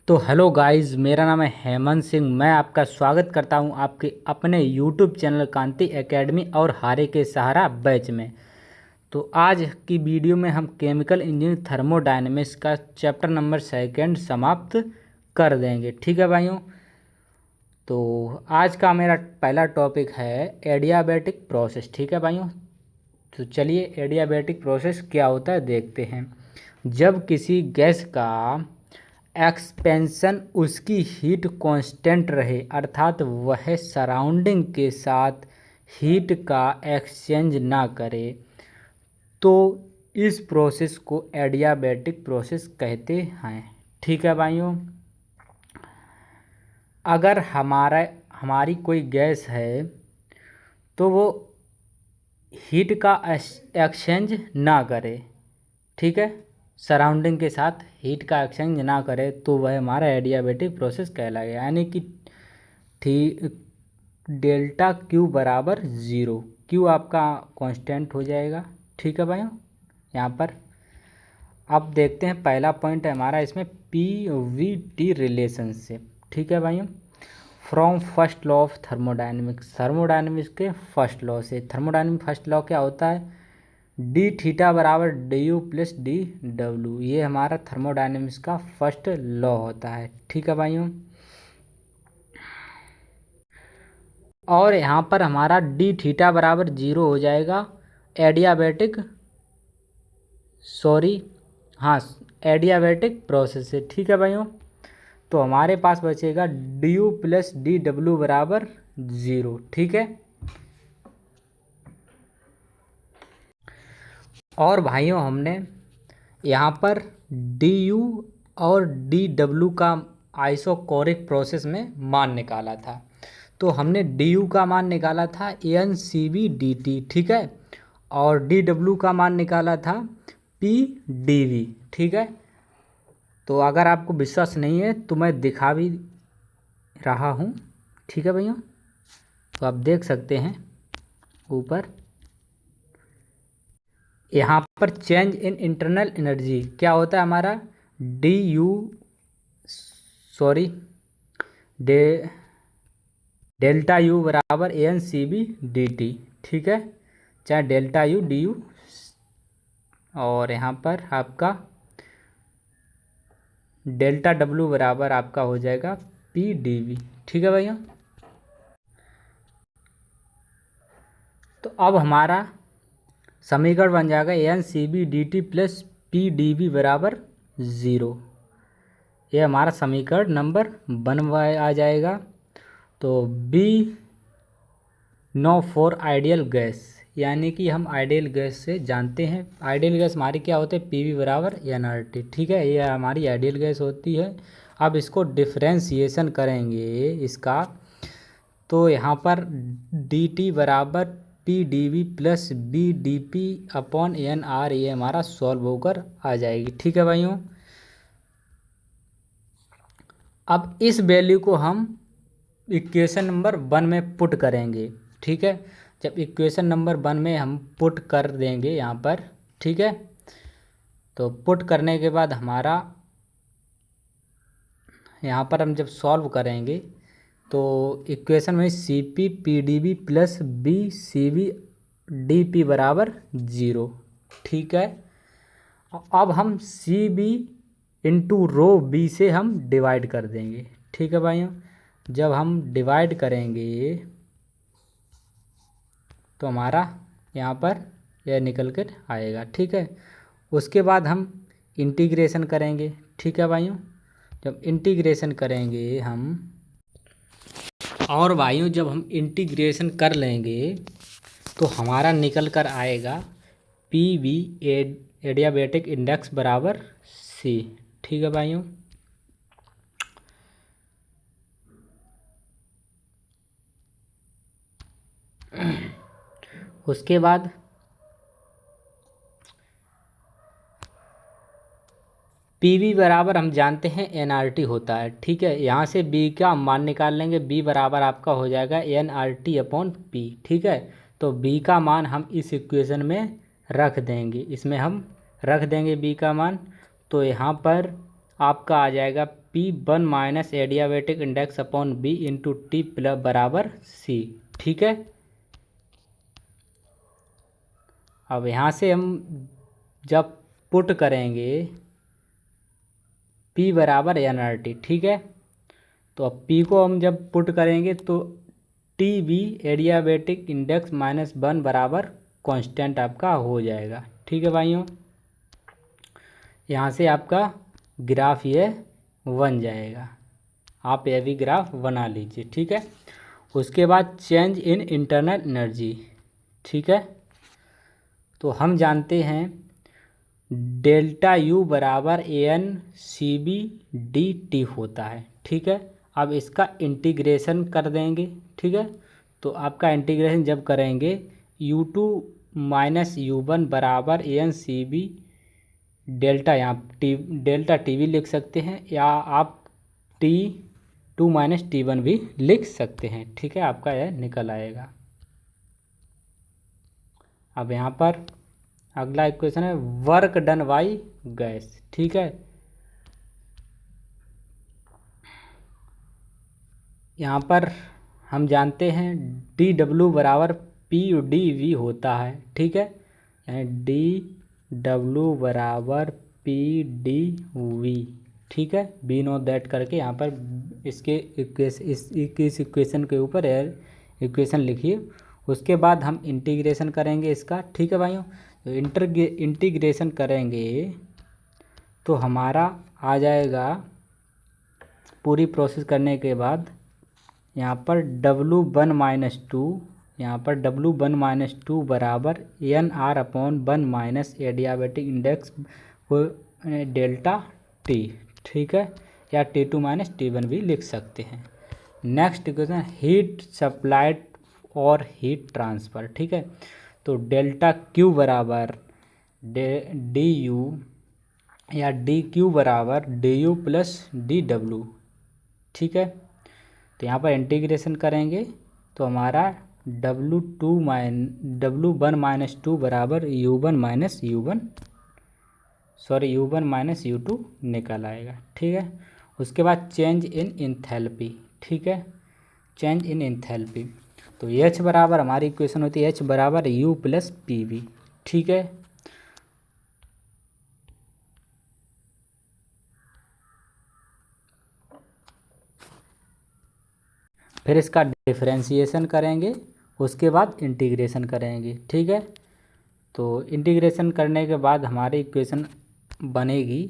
तो hello guys, मेरा नाम है हेमंत सिंह। मैं आपका स्वागत करता हूं आपके अपने यूट्यूब चैनल कांति एकेडमी और हारे के सहारा बैच में। तो आज की वीडियो में हम केमिकल इंजीनियरिंग थर्मोडायनेमिक्स का चैप्टर नंबर 2 समाप्त कर देंगे। ठीक है भाइयों। तो आज का मेरा पहला टॉपिक है एडियाबैटिक प्रोसेस। ठीक है भाइयों। तो चलिए एडियाबैटिक प्रोसेस क्या होता है देखते हैं। जब किसी गैस का एक्सपेंशन उसकी हीट कांस्टेंट रहे, अर्थात वह सराउंडिंग के साथ हीट का एक्सचेंज ना करे, तो इस प्रोसेस को एडियाबैटिक प्रोसेस कहते हैं। ठीक है भाइयों। अगर हमारी कोई गैस है तो वो हीट का एक्सचेंज ना करे, ठीक है, सराउंडिंग के साथ हीट का एक्सचेंज ना करे, तो वह हमारा एडियाबैटिक प्रोसेस कहलाएगा। यानी कि डेल्टा क्यू बराबर ज़ीरो, क्यू आपका कांस्टेंट हो जाएगा। ठीक है भाइयों। यहाँ पर अब देखते हैं पहला पॉइंट है हमारा इसमें पी वी टी रिलेशनशिप। ठीक है भाइयों। From first law of thermodynamics, thermodynamics के फर्स्ट लॉ से। थर्मोडायनेमिक फर्स्ट लॉ क्या होता है? डी थीटा बराबर D you plus D W. ये हमारा थर्मोडायनेमिक्स का फर्स्ट लॉ होता है। ठीक है भाइयों। और यहाँ पर हमारा डी थीटा बराबर जीरो हो जाएगा एडियाबैटिक एडियाबैटिक प्रोसेस से। ठीक है भाइयों। तो हमारे पास बचेगा D you plus D W बराबर ज़ीरो। ठीक है। और भाइयों हमने यहाँ पर डी यू और डी डब्ल्यू का आइसोकोरिक प्रोसेस में मान निकाला था। तो हमने डी यू का मान निकाला था N C B D T. ठीक है। और डी डब्ल्यू का मान निकाला था पी डी वी। ठीक है। तो अगर आपको विश्वास नहीं है तो मैं दिखा भी रहा हूँ। ठीक है भैया। तो आप देख सकते हैं ऊपर यहाँ पर चेंज इन इंटरनल एनर्जी क्या होता है हमारा डी यू डे डेल्टा यू बराबर N C B D T. ठीक है। चाहे डेल्टा यू डी यू, और यहाँ पर आपका डेल्टा डब्ल्यू बराबर आपका हो जाएगा पी डी वी। ठीक है भैया। तो अब हमारा समीकरण बन जाएगा n C B D t plus p D v बराबर ज़ीरो। ये हमारा समीकरण नंबर 1 आ जाएगा। तो we know for ideal gas, यानी कि हम आइडियल गैस से जानते हैं आइडियल गैस हमारी क्या होती है पी वी बराबर एन आर टी। ठीक है। ये हमारी आइडियल गैस होती है। अब इसको डिफ्रेंसिएशन करेंगे इसका, तो यहाँ पर डी टी बराबर P D V plus B D P upon N R, ये हमारा सॉल्व होकर आ जाएगी। ठीक है भाइयों। अब इस वैल्यू को हम इक्वेशन नंबर 1 में पुट करेंगे। ठीक है। जब इक्वेशन नंबर 1 में हम पुट कर देंगे यहाँ पर, ठीक है, तो पुट करने के बाद हमारा यहाँ पर हम जब सॉल्व करेंगे तो इक्वेशन में C P P D B plus B C B D P बराबर ज़ीरो। ठीक है। अब हम C B into rho B से हम डिवाइड कर देंगे। ठीक है भाइयों। जब हम डिवाइड करेंगे तो हमारा यहाँ पर यह निकल कर आएगा। ठीक है। उसके बाद हम इंटीग्रेशन करेंगे। ठीक है भाइयों। जब इंटीग्रेशन करेंगे हम, और भाइयों जब हम इंटीग्रेशन कर लेंगे तो हमारा निकल कर आएगा पी वी एडियाबैटिक इंडेक्स बराबर सी। ठीक है भाइयों। उसके बाद पी वी बराबर हम जानते हैं एन आर टी होता है। ठीक है। यहाँ से बी का मान निकाल लेंगे, बी बराबर आपका हो जाएगा N R T upon P. ठीक है। तो बी का मान हम इस इक्वेशन में रख देंगे, इसमें हम रख देंगे बी का मान। तो यहाँ पर आपका आ जाएगा P1 minus adiabatic index upon B into T plus बराबर C। ठीक है, अब यहाँ से हम जब पुट करेंगे P बराबर NRT, ठीक है, तो अब P को हम जब पुट करेंगे तो TB एडियाबेटिक इंडेक्स माइनस 1 बराबर कांस्टेंट आपका हो जाएगा। ठीक है भाइयों, यहाँ से आपका ग्राफ ये बन जाएगा, आप ये भी ग्राफ बना लीजिए। ठीक है, उसके बाद चेंज इन इंटरनल एनर्जी। ठीक है, तो हम जानते हैं डेल्टा यू बराबर AN/CB/DT होता है। ठीक है, अब इसका इंटीग्रेशन कर देंगे। ठीक है, तो आपका इंटीग्रेशन जब करेंगे U2 माइनस U1 बराबर AN/CB डेल्टा, यहाँ डेल्टा टी भी लिख सकते हैं या आप T2 माइनस T1 भी लिख सकते हैं। ठीक है, आपका यह निकल आएगा। अब यहाँ पर अगला इक्वेशन है वर्क डन बाई गैस। ठीक है, यहाँ पर हम जानते हैं DW बराबर PdV होता है। ठीक है, यानी DW बराबर PdV। ठीक है, बी नो दैट करके यहाँ पर इसके इस इक्वेशन के ऊपर इक्वेशन लिखिए। उसके बाद हम इंटीग्रेशन करेंगे इसका। ठीक है भाइयों, तो इंटीग्रेशन करेंगे तो हमारा आ जाएगा, पूरी प्रोसेस करने के बाद यहाँ पर W1 माइनस 2, यहाँ पर W1 माइनस 2 बराबर NR upon 1 minus adiabatic index को डेल्टा T। ठीक है, या T2 माइनस T1 भी लिख सकते हैं। नेक्स्ट इक्वेशन हीट सप्लाइड और हीट ट्रांसफ़र। ठीक है, तो डेल्टा Q बराबर DU या DQ बराबर DU प्लस DW। ठीक है, तो यहाँ पर इंटीग्रेशन करेंगे तो हमारा W1 माइनस 2 बराबर U1 माइनस U2 निकल आएगा। ठीक है, उसके बाद चेंज इन इंथैल्पी। ठीक है, चेंज इन इंथैल्पी, तो H बराबर हमारी इक्वेशन होती है H बराबर U प्लस PV। ठीक है, फिर इसका डिफरेंशिएशन करेंगे, उसके बाद इंटीग्रेशन करेंगे। ठीक है, तो इंटीग्रेशन करने के बाद हमारी इक्वेशन बनेगी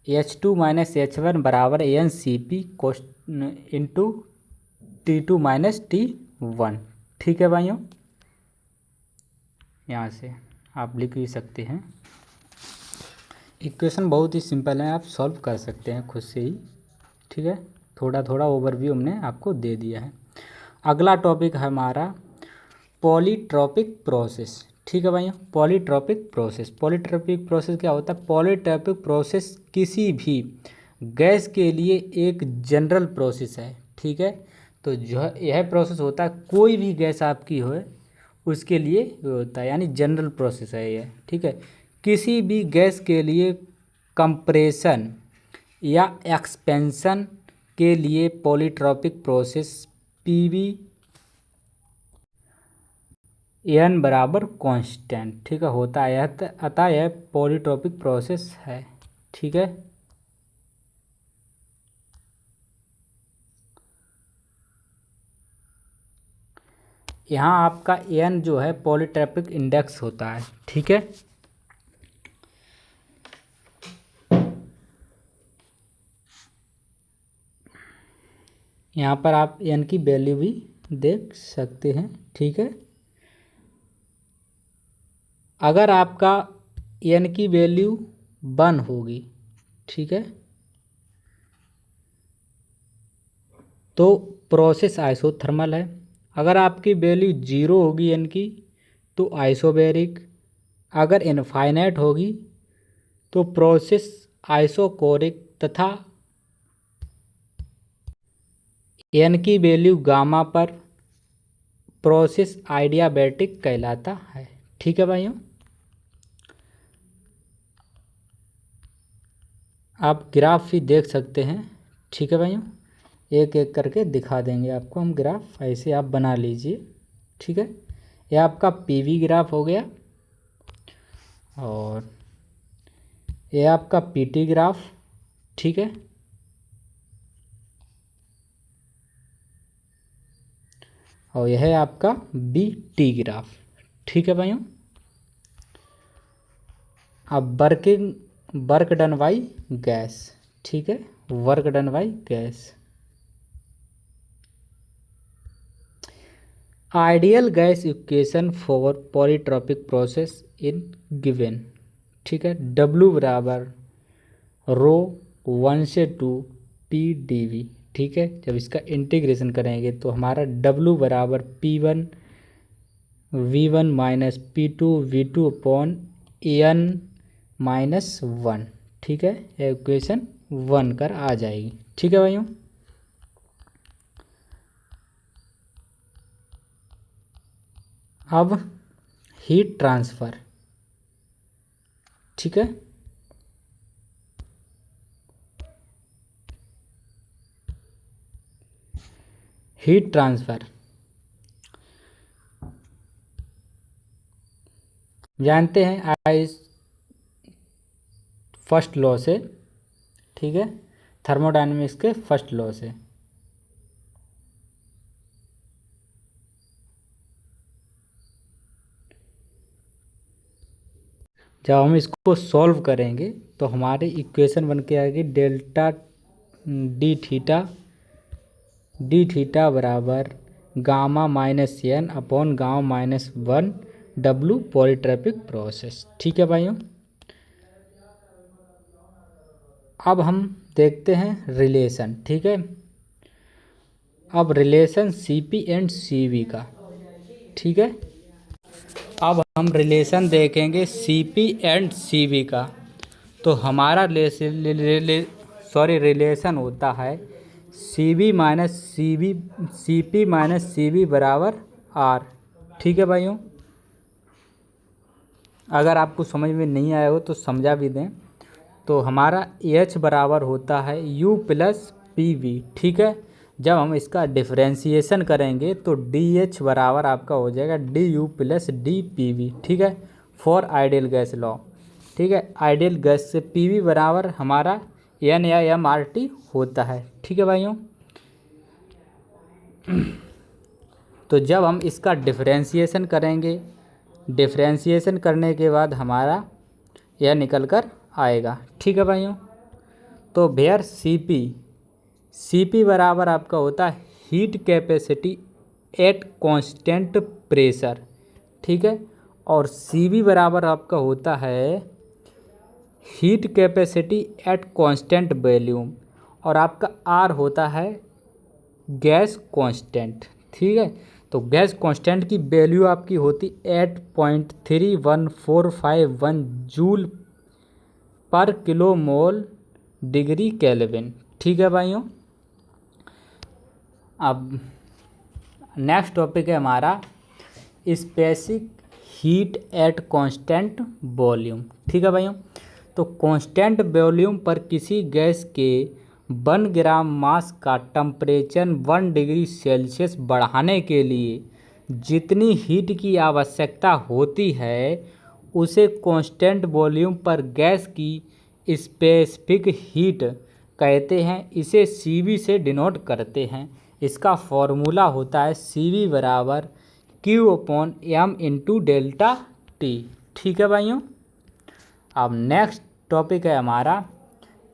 H2 माइनस H1 बराबर AN/CP कोस इंटू T2 माइनस T1। ठीक है भाइयों, यहाँ से आप लिख भी सकते हैं। इक्वेशन बहुत ही सिंपल है, आप सॉल्व कर सकते हैं खुद से ही। ठीक है, थोड़ा थोड़ा ओवरव्यू हमने आपको दे दिया है। अगला टॉपिक है हमारा पॉलीट्रॉपिक प्रोसेस। ठीक है भाइयों, पॉलीट्रॉपिक प्रोसेस क्या होता है? पॉलीट्रॉपिक प्रोसेस किसी भी गैस के लिए एक जनरल प्रोसेस है। ठीक है, तो जो यह प्रोसेस होता है कोई भी गैस आपकी हो उसके लिए होता है, यानी जनरल प्रोसेस है यह। ठीक है, किसी भी गैस के लिए कंप्रेशन या एक्सपेंशन के लिए पॉलीट्रॉपिक प्रोसेस PV N बराबर कांस्टेंट, ठीक है, होता है, अतः यह पॉलीट्रॉपिक प्रोसेस है। ठीक है, यहाँ आपका N जो है पॉलीट्रॉपिक इंडेक्स होता है। ठीक है, यहाँ पर आप N की वैल्यू भी देख सकते हैं। ठीक है, अगर आपका N की वैल्यू 1 होगी, ठीक है, तो प्रोसेस आइसोथर्मल है। अगर आपकी वैल्यू 0 होगी N की तो आइसोबैरिक। अगर इनफाइनाइट होगी तो प्रोसेस आइसोकोरिक तथा N की वैल्यू गामा पर प्रोसेस आइडियाबैटिक कहलाता है। ठीक है भाइयों, आप ग्राफ भी देख सकते हैं। ठीक है भाइयों, एक एक करके दिखा देंगे आपको हम ग्राफ, ऐसे आप बना लीजिए। ठीक है, यह आपका पीवी ग्राफ हो गया और यह आपका पीटी ग्राफ। ठीक है, और यह है आपका बीटी ग्राफ। ठीक है भाइयों, अब वर्क डन बाई गैस। ठीक है, work done by gas. Ideal gas equation for polytropic process in given. ठीक है, W बराबर रो 1 से 2 PdV। ठीक है, जब इसका इंटीग्रेशन करेंगे तो हमारा W बराबर P1 V1 minus P2 V2 upon N minus 1। ठीक है, इक्वेशन 1 कर आ जाएगी। ठीक है भाइयों, अब हीट ट्रांसफ़र। ठीक है, हीट ट्रांसफ़र जानते हैं आई फर्स्ट लॉ से। ठीक है, थर्मोडायनेमिक्स के फर्स्ट लॉ से। जब हम इसको सॉल्व करेंगे तो हमारी इक्वेशन बन के आएगी डेल्टा डी थीटा बराबर gamma minus N upon gamma minus 1 W polytropic process. ठीक है भाइयों, अब हम देखते हैं रिलेशन। ठीक है, अब रिलेशन CP एंड CV का। ठीक है, अब हम रिलेशन देखेंगे CP एंड CV का। तो हमारा रिलेशन होता है CP माइनस CV बराबर R। ठीक है भाइयों, अगर आपको समझ में नहीं आया हो तो समझा भी दें। तो हमारा H बराबर होता है U प्लस PV। ठीक है, जब हम इसका डिफ्रेंशिएशन करेंगे तो DH बराबर आपका हो जाएगा DU प्लस DPV। ठीक है, फॉर आइडियल गैस लॉ। ठीक है, आइडियल गैस से PV बराबर हमारा N या MRT होता है। ठीक है भाइयों, तो जब हम इसका डिफ्रेंशिएशन करेंगे, डिफ्रेंशिएशन करने के बाद हमारा यह निकल कर आएगा। ठीक है भाइयों, तो वेयर CP बराबर आपका होता है heat capacity at constant pressure. ठीक है, और CV बराबर आपका होता है heat capacity at constant volume, और आपका R होता है गैस कांस्टेंट। ठीक है, तो गैस कांस्टेंट की वैल्यू आपकी होती 8.31451 जूल पर किलो मोल डिग्री केल्विन। ठीक है भाइयों, अब नेक्स्ट टॉपिक है हमारा specific heat at constant volume. ठीक है भाइयों, तो कांस्टेंट वॉल्यूम पर किसी गैस के 1 ग्राम मास का टेम्परेचर 1 डिग्री सेल्सियस बढ़ाने के लिए जितनी हीट की आवश्यकता होती है उसे कांस्टेंट वॉल्यूम पर गैस की स्पेसिफिक हीट कहते हैं। इसे CV से डिनोट करते हैं। इसका फॉर्मूला होता है CV बराबर Q upon M into delta T। ठीक है भाइयों, अब नेक्स्ट टॉपिक है हमारा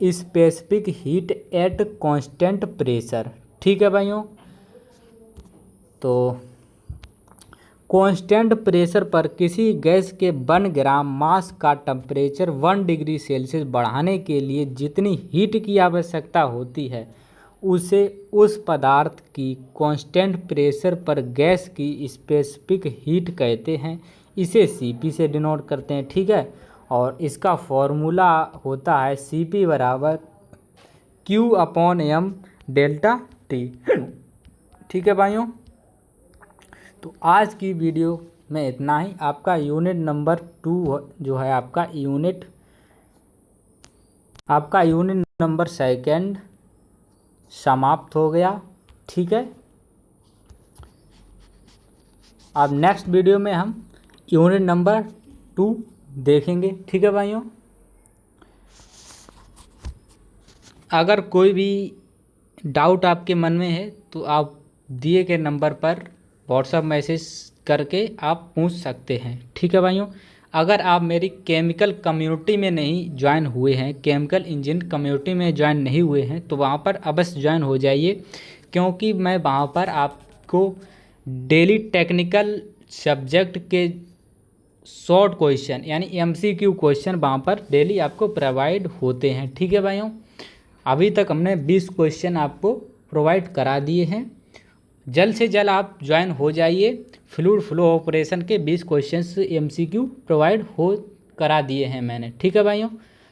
specific heat at constant pressure. ठीक है भाइयों, तो कांस्टेंट प्रेशर पर किसी गैस के 1 ग्राम मास का टेम्परेचर 1 डिग्री सेल्सियस बढ़ाने के लिए जितनी हीट की आवश्यकता होती है उसे उस पदार्थ की कांस्टेंट प्रेशर पर गैस की स्पेसिफिक हीट कहते हैं। इसे CP से डिनोट करते हैं। ठीक है, और इसका फॉर्मूला होता है CP बराबर Q upon M delta T। ठीक है भाइयों, तो आज की वीडियो में इतना ही। आपका यूनिट नंबर 2 जो है आपका यूनिट आपका यूनिट नंबर सेकंड समाप्त हो गया। ठीक है, अब नेक्स्ट वीडियो में हम यूनिट नंबर 2 देखेंगे। ठीक है भाइयों, अगर कोई भी डाउट आपके मन में है तो आप दिए गए नंबर पर व्हाट्सएप मैसेज करके आप पूछ सकते हैं। ठीक है भाइयों, अगर आप मेरी केमिकल कम्युनिटी में नहीं ज्वाइन हुए हैं, केमिकल इंजीनियर कम्युनिटी में ज्वाइन नहीं हुए हैं, तो वहाँ पर अवश्य ज्वाइन हो जाइए, क्योंकि मैं वहाँ पर आपको डेली टेक्निकल सब्जेक्ट के शॉर्ट क्वेश्चन यानी MCQ क्वेश्चन वहाँ पर डेली आपको प्रोवाइड होते हैं। ठीक है भाइयों, अभी तक हमने 20 क्वेश्चन आपको प्रोवाइड करा दिए हैं। जल्द से जल्द आप ज्वाइन हो जाइए। फ्लूइड फ्लो ऑपरेशन के 20 क्वेश्चंस MCQ प्रोवाइड हो करा दिए हैं मैंने। ठीक है भाइयों,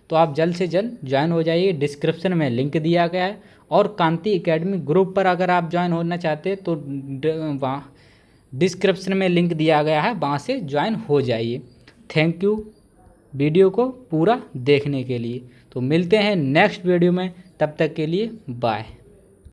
तो आप जल्द से जल्द ज्वाइन हो जाइए। डिस्क्रिप्शन में लिंक दिया गया है, और कांति एकेडमी ग्रुप पर अगर आप ज्वाइन होना चाहते हैं तो वहाँ डिस्क्रिप्शन में लिंक दिया गया है, वहाँ से ज्वाइन हो जाइए। थैंक यू वीडियो को पूरा देखने के लिए। तो मिलते हैं नेक्स्ट वीडियो में, तब तक के लिए बाय।